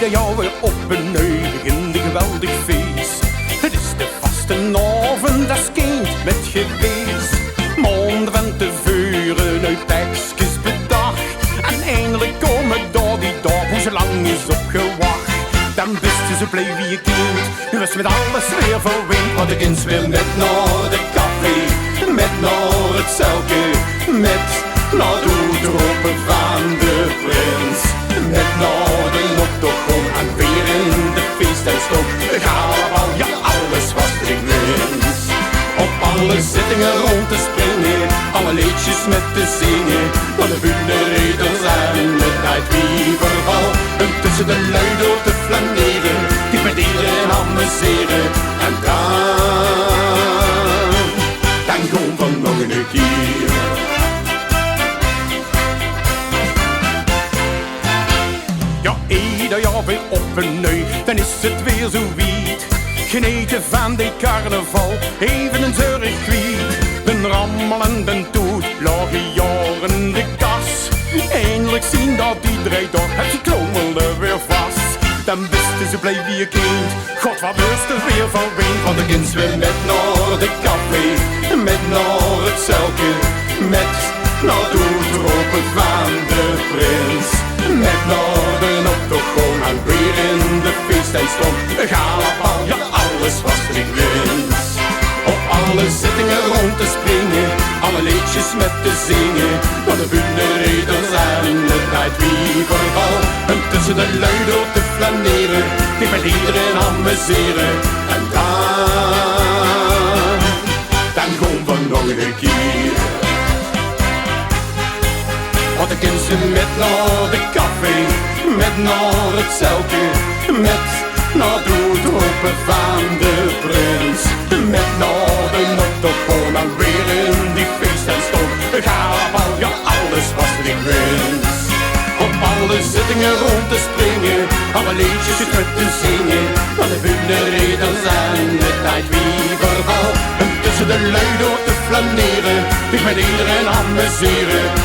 ieder jaar weer op een begin de geweldig feest. Het is de vastenavond, dat is kind met geweest. Maanden van tevoren uit tekstjes bedacht. En eindelijk komen daar die dag, hoe zo lang is opgewacht. Dan wisten ze blij wie je kind, nu was met alles weer verweend. Want de kind weer met naar de café, met naar het celke, met naar de roepen van de prins. Met naar de octogon en weer in de feestenstok. Galabal, ja alles was ik wens. Op alle zittingen rond te springen, alle liedjes met te zingen. Van de bunenreders en het tijdwieverval. En tussen de lui door te flaneren, die met iedereen amuseren. En dan gewoon van nog een keer. Ja, ieder jaar weer op een neu, dan is het weer zo wiet. Geneten van de carnaval, even een zeurig kwiet. Den rammel en den toet, lagen jaren de kas. Eindelijk zien dat iedereen door het geklomelde weer vast. Dan wisten ze blij wie je kind, god wat wist er weer van ween. Want de kind weer met naar de café, met naar het celke, met naar de roepen van de prins. Met naar de octogon en weer in de feestenstok. Galabal, ja alles was er ik wens. Op alle zittingen rond te springen, alle liedjes met te zingen. Van de bunenreders en het tijdwieverval. En tussen de lui door te flaneren, die met iedereen amuseren. En dan gewoon van nog een keer. Want de kinderen met naar de café, met naar het celke, met naar de roepen van de prins. Met naar de octogon en weer in die feestenstok. Galabal, ja alles was er ik wens. Op alle zittingen rond te springen, alle liedjes met te zingen. Van de bunenreders en het tijdwieverval. En tussen de lui door te flaneren, die met iedereen amuseren.